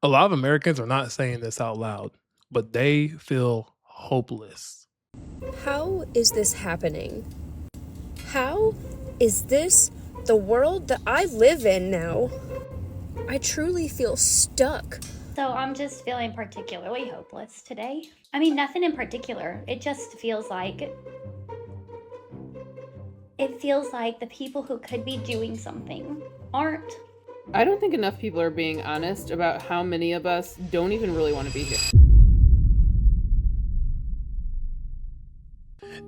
A lot of Americans are not saying this out loud, but they feel hopeless. How is this happening? How is this the world that I live in now? I truly feel stuck. So I'm just feeling particularly hopeless today. I mean, nothing in particular. It feels like the people who could be doing something aren't. I don't think enough people are being honest about how many of us don't even really want to be here.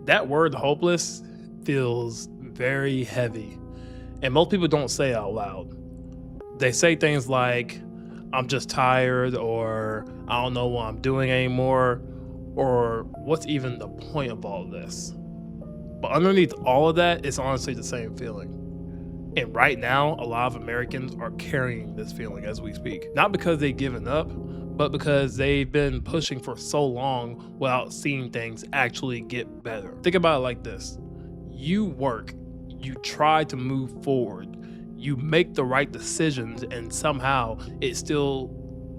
That word hopeless feels very heavy, and most people don't say it out loud. They say things like, I'm just tired, or I don't know what I'm doing anymore, or what's even the point of all this? But underneath all of that, it's honestly the same feeling. And right now, a lot of Americans are carrying this feeling as we speak. Not because they've given up, but because they've been pushing for so long without seeing things actually get better. Think about it like this. You work, you try to move forward, you make the right decisions, and somehow it still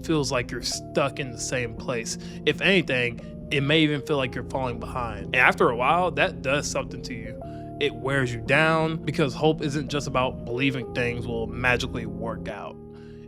feels like you're stuck in the same place. If anything, it may even feel like you're falling behind. And after a while, that does something to you. It wears you down because hope isn't just about believing things will magically work out.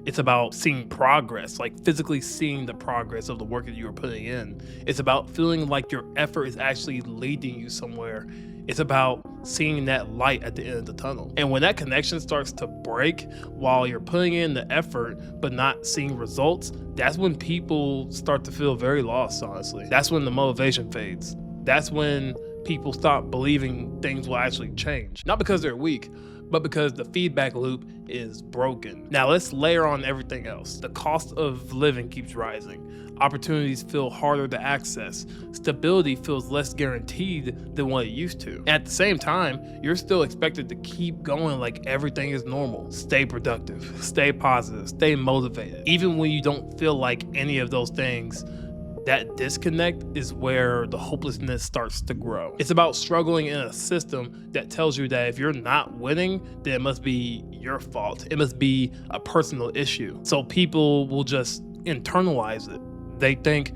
It's about seeing progress, like physically seeing the progress of the work that you are putting in. It's about feeling like your effort is actually leading you somewhere. It's about seeing that light at the end of the tunnel. And when that connection starts to break while you're putting in the effort but not seeing results, that's when people start to feel very lost, honestly. That's when the motivation fades. That's when people stop believing things will actually change. Not because they're weak, but because the feedback loop is broken. Now let's layer on everything else. The cost of living keeps rising. Opportunities feel harder to access. Stability feels less guaranteed than what it used to. At the same time, you're still expected to keep going like everything is normal. Stay productive, stay positive, stay motivated. Even when you don't feel like any of those things, that disconnect is where the hopelessness starts to grow. It's about struggling in a system that tells you that if you're not winning, then it must be your fault. It must be a personal issue. So people will just internalize it. They think,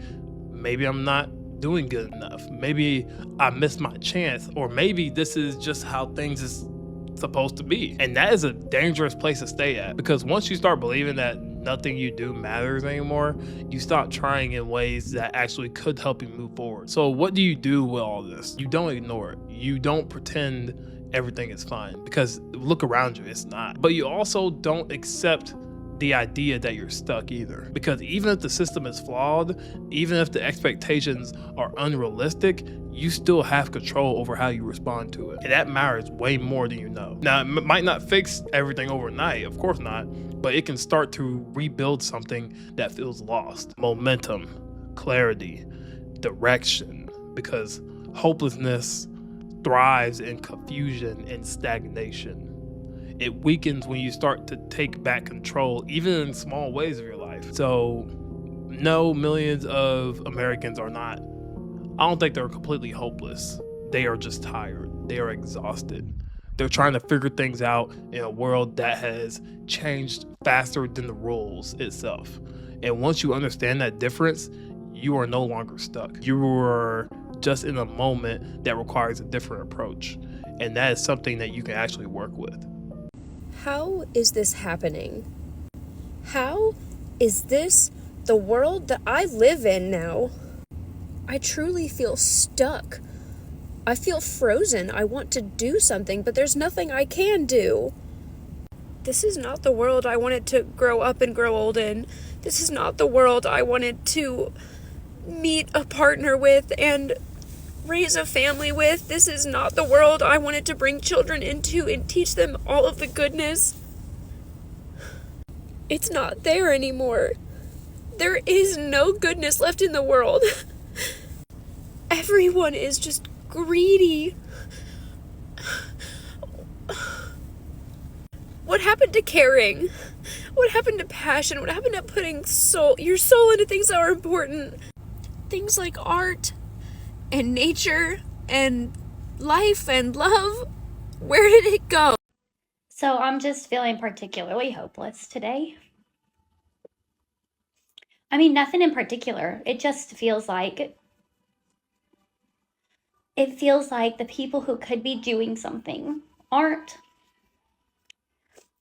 maybe I'm not doing good enough. Maybe I missed my chance, or maybe this is just how things is supposed to be. And that is a dangerous place to stay at, because once you start believing that nothing you do matters anymore, you stop trying in ways that actually could help you move forward. So what do you do with all this? You don't ignore it. You don't pretend everything is fine, because look around you, it's not. But you also don't accept the idea that you're stuck either, because even if the system is flawed, even if the expectations are unrealistic, you still have control over how you respond to it. And that matters way more than you know. Now, it might not fix everything overnight, of course not, but it can start to rebuild something that feels lost. Momentum, clarity, direction, because hopelessness thrives in confusion and stagnation. It weakens when you start to take back control, even in small ways of your life. So, no, millions of Americans are not, I don't think they're completely hopeless. They are just tired. They are exhausted. They're trying to figure things out in a world that has changed faster than the rules itself. And once you understand that difference, you are no longer stuck. You are just in a moment that requires a different approach. And that is something that you can actually work with. How is this happening? How is this the world that I live in now? I truly feel stuck. I feel frozen. I want to do something, but there's nothing I can do. This is not the world I wanted to grow up and grow old in. This is not the world I wanted to meet a partner with and raise a family with. This is not the world I wanted to bring children into and teach them all of the goodness. It's not there anymore. There is no goodness left in the world. Everyone is just greedy. What happened to caring? What happened to passion? What happened to putting your soul into things that are important? Things like art and nature and life and love. Where did it go? So I'm just feeling particularly hopeless today. I mean, nothing in particular. It just feels like the people who could be doing something aren't.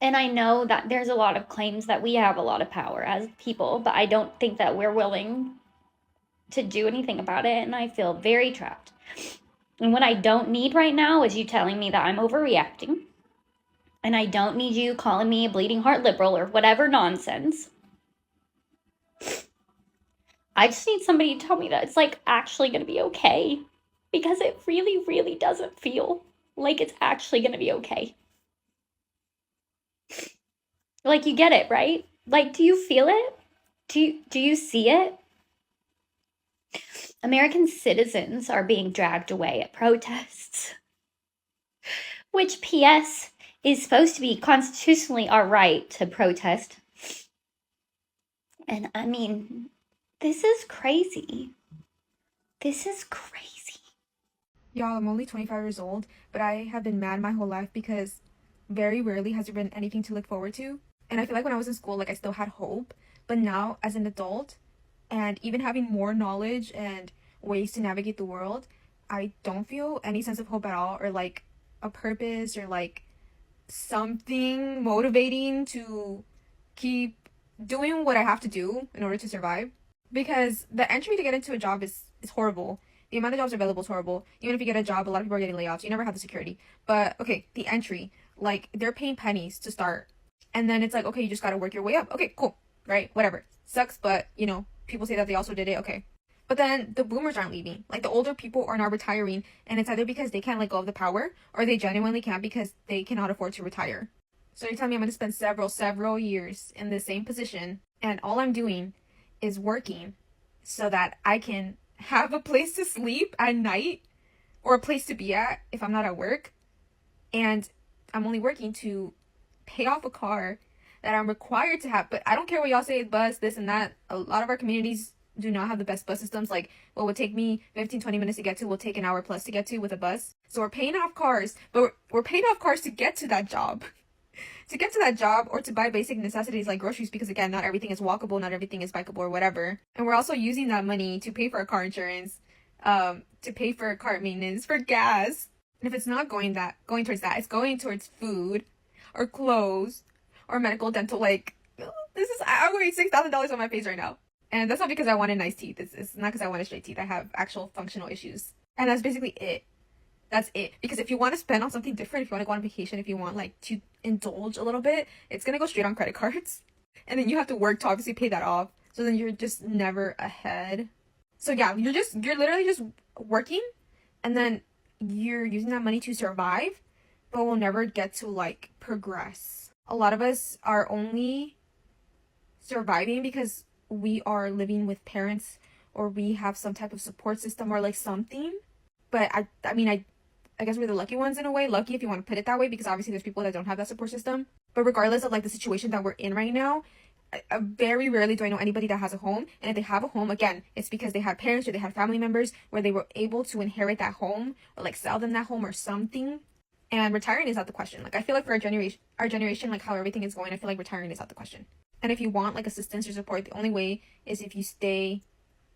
And I know that there's a lot of claims that we have a lot of power as people, but I don't think that we're willing to do anything about it, and I feel very trapped. And what I don't need right now is you telling me that I'm overreacting. And I don't need you calling me a bleeding heart liberal or whatever nonsense. I just need somebody to tell me that it's like actually going to be okay. Because it really, really doesn't feel like it's actually going to be okay. Like, you get it, right? Like, do you feel it? Do you see it? American citizens are being dragged away at protests. Which, P.S., is supposed to be constitutionally our right to protest. And I mean, this is crazy. This is crazy. Y'all, I'm only 25 years old, but I have been mad my whole life because very rarely has there been anything to look forward to. And I feel like when I was in school, like I still had hope. But now, as an adult, and even having more knowledge and ways to navigate the world, I don't feel any sense of hope at all, or like a purpose, or like something motivating to keep doing what I have to do in order to survive. Because the entry to get into a job is horrible. The amount of jobs available is horrible. Even if you get a job, a lot of people are getting layoffs. You never have the security. But okay, the entry, like they're paying pennies to start. And then it's like, okay, you just gotta work your way up. Okay, cool. Right? Whatever. Sucks, but you know, people say that they also did it. Okay. But then the boomers aren't leaving. Like the older people are now retiring, and it's either because they can't let go of the power, or they genuinely can't because they cannot afford to retire. So you're telling me I'm gonna spend several years in the same position, and all I'm doing is working so that I can have a place to sleep at night, or a place to be at if I'm not at work, and I'm only working to pay off a car that I'm required to have. But I don't care what y'all say, bus, this and that. A lot of our communities do not have the best bus systems. Like what would take me 15-20 minutes to get to will take an hour plus to get to with a bus. So we're paying off cars, but we're paying off cars to get to that job. To get to that job, or to buy basic necessities like groceries, because again, not everything is walkable, not everything is bikeable or whatever. And we're also using that money to pay for our car insurance, to pay for car maintenance, for gas. And if it's not going towards that, it's going towards food or clothes or medical, dental. Like, I'm wearing $6,000 on my face right now. And that's not because I wanted nice teeth. It's not because I wanted straight teeth. I have actual functional issues. And that's basically it. That's it. Because if you want to spend on something different, if you want to go on vacation, if you want like to indulge a little bit, it's going to go straight on credit cards. And then you have to work to obviously pay that off. So then you're just never ahead. So yeah, you're literally just working, and then you're using that money to survive, but will never get to like progress. A lot of us are only surviving because we are living with parents, or we have some type of support system or like something. But I guess we're the lucky ones in a way. Lucky if you want to put it that way, because obviously there's people that don't have that support system. But regardless of like the situation that we're in right now, very rarely do I know anybody that has a home. And if they have a home, again, it's because they had parents or they had family members where they were able to inherit that home, or like sell them that home or something. And retiring is out the question. Like I feel like for our generation, like how everything is going, I feel like retiring is out the question. And if you want like assistance or support, the only way is if you stay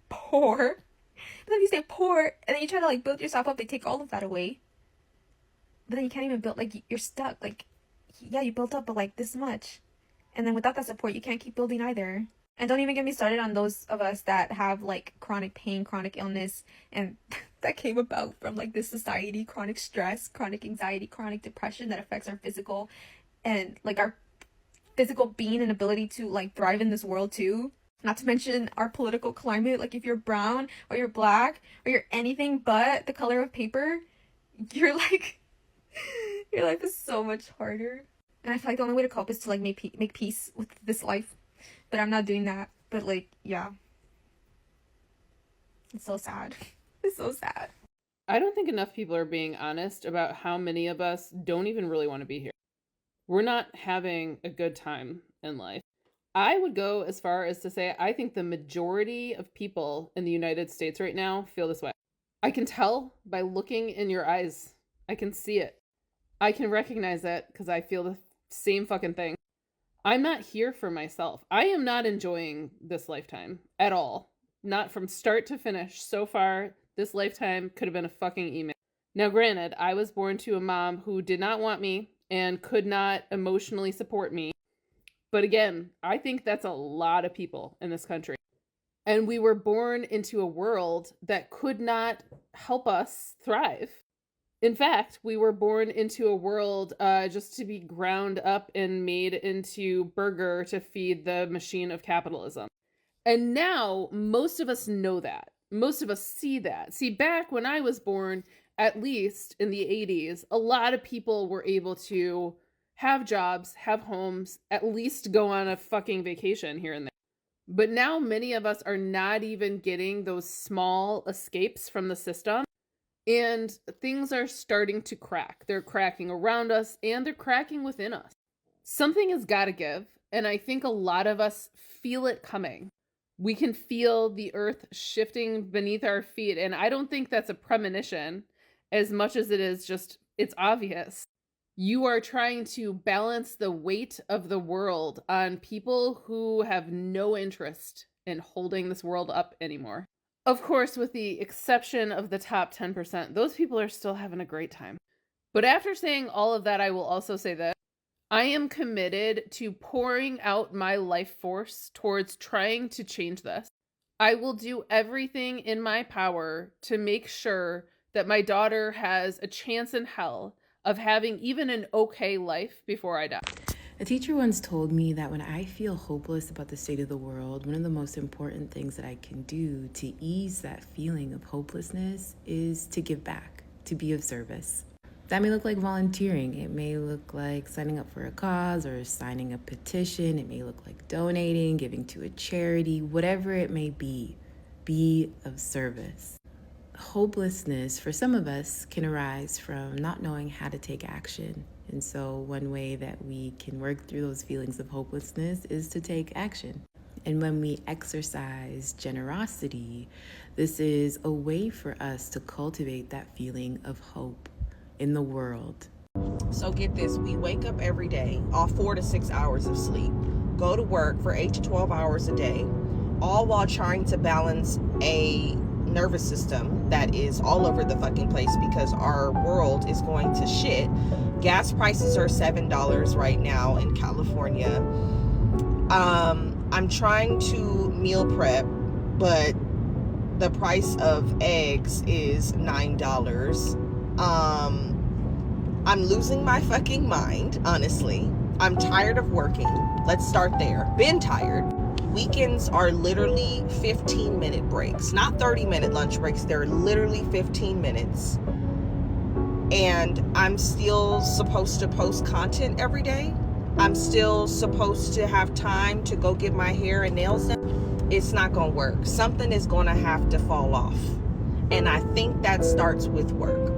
poor. But then if you stay poor and then you try to like build yourself up, they take all of that away. But then you can't even build, like you're stuck. Like, yeah, you built up, but like this much. And then without that support, you can't keep building either. And don't even get me started on those of us that have like chronic pain, chronic illness, and that came about from like this society, chronic stress, chronic anxiety, chronic depression that affects our physical and like our physical being and ability to like thrive in this world too. Not to mention our political climate. Like if you're brown or you're black or you're anything but the color of paper, you're like, your life is so much harder. And I feel like the only way to cope is to like make peace with this life. But I'm not doing that. But like, yeah. It's so sad. It's so sad. I don't think enough people are being honest about how many of us don't even really want to be here. We're not having a good time in life. I would go as far as to say I think the majority of people in the United States right now feel this way. I can tell by looking in your eyes. I can see it. I can recognize that because I feel the same fucking thing. I'm not here for myself. I am not enjoying this lifetime at all. Not from start to finish. So far, this lifetime could have been a fucking email. Now, granted, I was born to a mom who did not want me and could not emotionally support me. But again, I think that's a lot of people in this country. And we were born into a world that could not help us thrive. In fact, we were born into a world just to be ground up and made into burger to feed the machine of capitalism. And now most of us know that. Most of us see that. See, back when I was born, at least in the 80s, a lot of people were able to have jobs, have homes, at least go on a fucking vacation here and there. But now many of us are not even getting those small escapes from the system. And things are starting to crack. They're cracking around us and they're cracking within us. Something has got to give. And I think a lot of us feel it coming. We can feel the earth shifting beneath our feet. And I don't think that's a premonition as much as it is just, it's obvious. You are trying to balance the weight of the world on people who have no interest in holding this world up anymore. Of course, with the exception of the top 10%, those people are still having a great time. But after saying all of that, I will also say that I am committed to pouring out my life force towards trying to change this. I will do everything in my power to make sure that my daughter has a chance in hell of having even an okay life before I die. A teacher once told me that when I feel hopeless about the state of the world, one of the most important things that I can do to ease that feeling of hopelessness is to give back, to be of service. That may look like volunteering. It may look like signing up for a cause or signing a petition. It may look like donating, giving to a charity, whatever it may be of service. Hopelessness, for some of us, can arise from not knowing how to take action. And so one way that we can work through those feelings of hopelessness is to take action. And when we exercise generosity, this is a way for us to cultivate that feeling of hope in the world. So get this, we wake up every day off 4 to 6 hours of sleep, go to work for 8 to 12 hours a day, all while trying to balance a nervous system that is all over the fucking place because our world is going to shit. Gas prices are $7 right now in California. I'm trying to meal prep, but the price of eggs is $9. I'm losing my fucking mind, honestly. I'm tired of working. Let's start there. Been tired. Weekends are literally 15-minute breaks, not 30-minute lunch breaks. They're literally 15 minutes. And I'm still supposed to post content every day. I'm still supposed to have time to go get my hair and nails done. It's not going to work. Something is going to have to fall off. And I think that starts with work.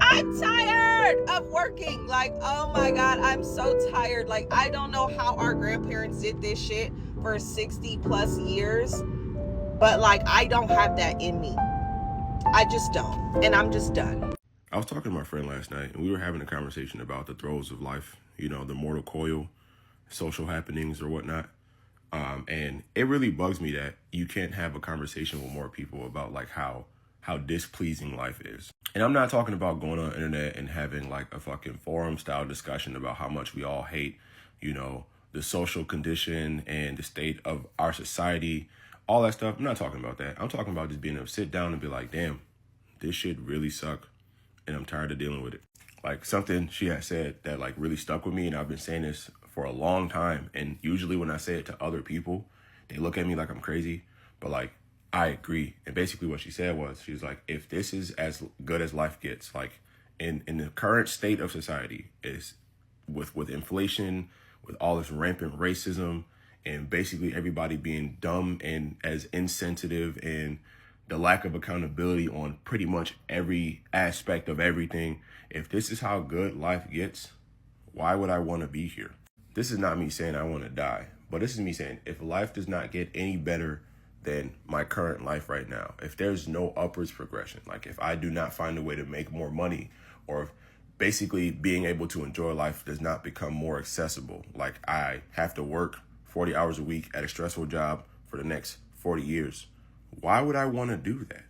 I'm tired of working. Like, oh my God, I'm so tired. Like, I don't know how our grandparents did this shit for 60 plus years, but like, I don't have that in me. I just don't. And I'm just done. I was talking to my friend last night, and we were having a conversation about the throes of life, you know, the mortal coil, social happenings or whatnot. And it really bugs me that you can't have a conversation with more people about like how displeasing life is. And I'm not talking about going on the internet and having like a fucking forum style discussion about how much we all hate, you know, the social condition and the state of our society, all that stuff. I'm not talking about that. I'm talking about just being able to sit down and be like, damn, this shit really suck. And I'm tired of dealing with it. Like something she had said that like really stuck with me, and I've been saying this for a long time. And usually when I say it to other people, they look at me like I'm crazy, but like, I agree. And basically what she said was, she was like, if this is as good as life gets, like in the current state of society is with inflation, with all this rampant racism, and basically everybody being dumb and as insensitive, and the lack of accountability on pretty much every aspect of everything. If this is how good life gets, why would I want to be here? This is not me saying I want to die, but this is me saying if life does not get any better than my current life right now, if there's no upwards progression, like if I do not find a way to make more money, or if basically being able to enjoy life does not become more accessible. Like, I have to work 40 hours a week at a stressful job for the next 40 years. Why would I want to do that?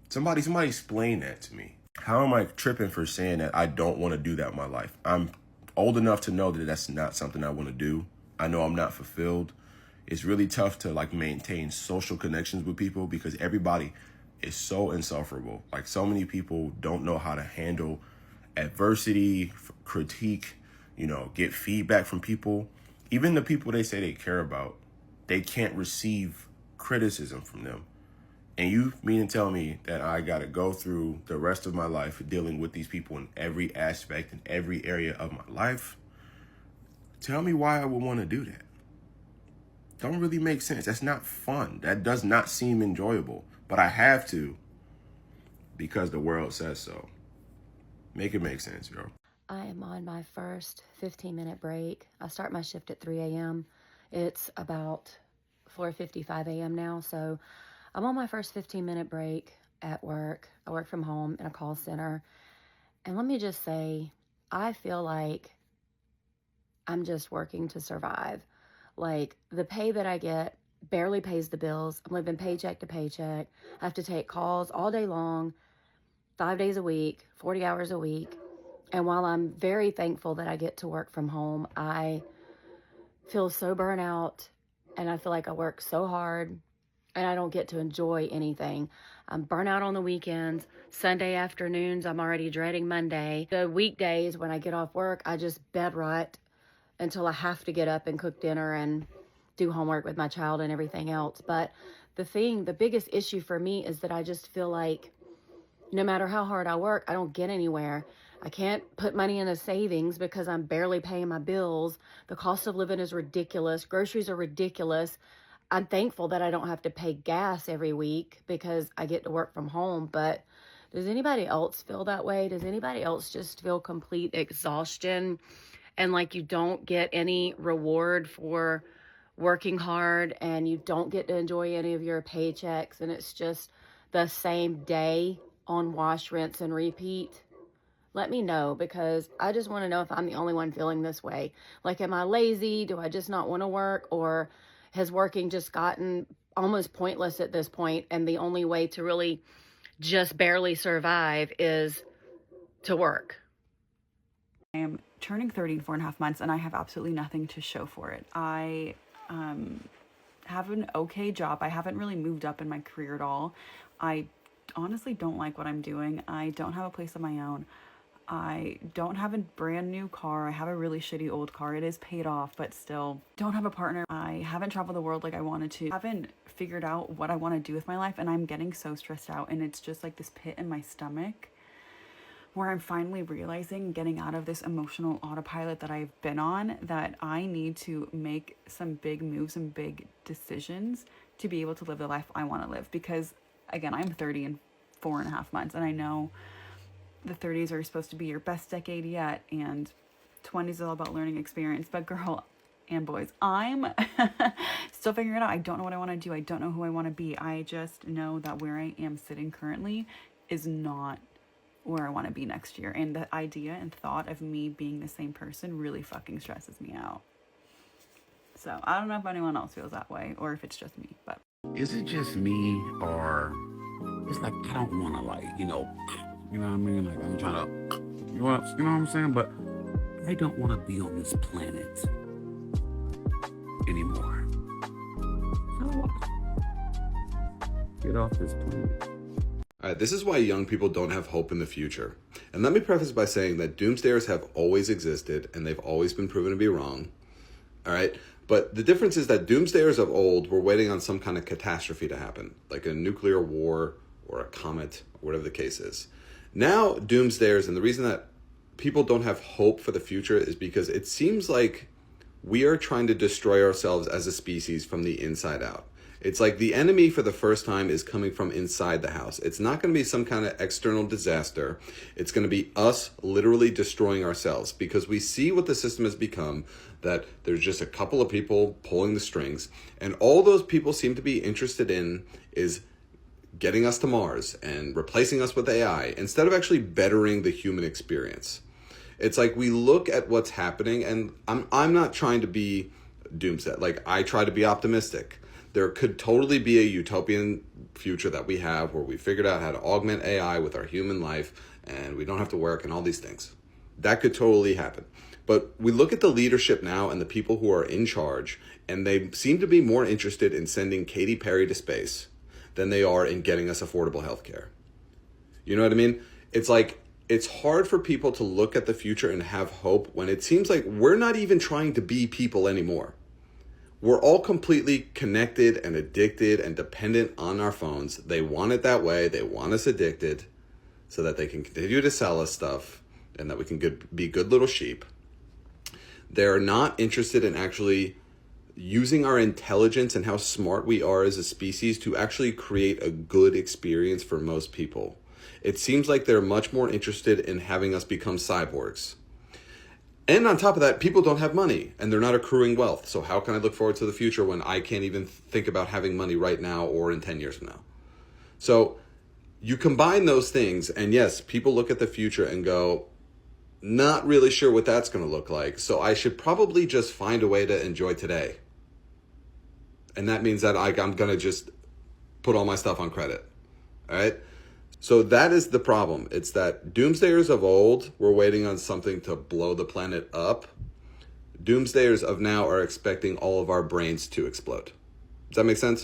Somebody explain that to me. How am I tripping for saying that I don't want to do that in my life? I'm old enough to know that that's not something I want to do. I know I'm not fulfilled. It's really tough to like maintain social connections with people because everybody is so insufferable. Like, so many people don't know how to handle adversity, critique, get feedback from people. Even the people they say they care about, they can't receive criticism from them. And you mean to tell me that I got to go through the rest of my life dealing with these people in every aspect, in every area of my life? Tell me why I would want to do that. Don't really make sense. That's not fun. That does not seem enjoyable. But I have to because the world says so. Make it make sense, yo. I am on my first 15-minute break. I start my shift at 3 a.m. It's about 4:55 a.m. now, so I'm on my first 15-minute break at work. I work from home in a call center. And let me just say, I feel like I'm just working to survive. Like, the pay that I get barely pays the bills. I'm living paycheck to paycheck. I have to take calls all day long, 5 days a week, 40 hours a week. And while I'm very thankful that I get to work from home, I feel so burnt out and I feel like I work so hard and I don't get to enjoy anything. I'm burnt out on the weekends. Sunday afternoons, I'm already dreading Monday. The weekdays when I get off work, I just bed rot until I have to get up and cook dinner and do homework with my child and everything else. But the biggest issue for me is that I just feel like no matter how hard I work, I don't get anywhere. I can't put money in a savings because I'm barely paying my bills. The cost of living is ridiculous. Groceries are ridiculous. I'm thankful that I don't have to pay gas every week because I get to work from home. But does anybody else feel that way? Does anybody else just feel complete exhaustion and like you don't get any reward for working hard and you don't get to enjoy any of your paychecks and it's just the same day on wash, rinse, and repeat? Let me know, because I just want to know if I'm the only one feeling this way. Like, am I lazy? Do I just not want to work? Or has working just gotten almost pointless at this point and the only way to really just barely survive is to work? I am turning 30 in 4.5 months and I have absolutely nothing to show for it. I have an okay job. I haven't really moved up in my career at all. I honestly don't like what I'm doing. I don't have a place of my own. I don't have a brand new car. I have a really shitty old car. It is paid off, but still don't have a partner. I haven't traveled the world like I wanted to. I haven't figured out what I want to do with my life, and I'm getting so stressed out, and it's just like this pit in my stomach where I'm finally realizing, getting out of this emotional autopilot that I've been on, that I need to make some big moves and big decisions to be able to live the life I want to live. Because again, I'm 30 in 4.5 months, and I know the 30s are supposed to be your best decade yet, and 20s is all about learning experience. But girl and boys, I'm still figuring it out. I don't know what I want to do. I don't know who I want to be. I just know that where I am sitting currently is not where I want to be next year. And the idea and thought of me being the same person really fucking stresses me out. So I don't know if anyone else feels that way or if it's just me, but. Is it just me, or it's like I don't want to, like, you know what I mean? Like, I'm trying to, you know what I'm saying? But I don't want to be on this planet anymore. So get off this planet. All right, this is why young people don't have hope in the future. And let me preface by saying that doomsdayers have always existed and they've always been proven to be wrong. All right? But the difference is that doomsdayers of old were waiting on some kind of catastrophe to happen, like a nuclear war or a comet, or whatever the case is. Now, doomsdayers, and the reason that people don't have hope for the future is because it seems like we are trying to destroy ourselves as a species from the inside out. It's like the enemy for the first time is coming from inside the house. It's not going to be some kind of external disaster. It's going to be us literally destroying ourselves, because we see what the system has become, that there's just a couple of people pulling the strings, and all those people seem to be interested in is getting us to Mars and replacing us with AI instead of actually bettering the human experience. It's like we look at what's happening, and I'm not trying to be doomsday. Like, I try to be optimistic. There could totally be a utopian future that we have where we figured out how to augment AI with our human life and we don't have to work and all these things. That could totally happen. But we look at the leadership now and the people who are in charge, and they seem to be more interested in sending Katy Perry to space than they are in getting us affordable health care. You know what I mean? It's like, it's hard for people to look at the future and have hope when it seems like we're not even trying to be people anymore. We're all completely connected and addicted and dependent on our phones. They want it that way. They want us addicted so that they can continue to sell us stuff and that we can be good little sheep. They're not interested in actually using our intelligence and how smart we are as a species to actually create a good experience for most people. It seems like they're much more interested in having us become cyborgs. And on top of that, people don't have money and they're not accruing wealth. So how can I look forward to the future when I can't even think about having money right now or in 10 years from now? So you combine those things, and yes, people look at the future and go, not really sure what that's going to look like. So I should probably just find a way to enjoy today. And that means that I'm going to just put all my stuff on credit. All right? So that is the problem. It's that doomsdayers of old were waiting on something to blow the planet up. Doomsdayers of now are expecting all of our brains to explode. Does that make sense?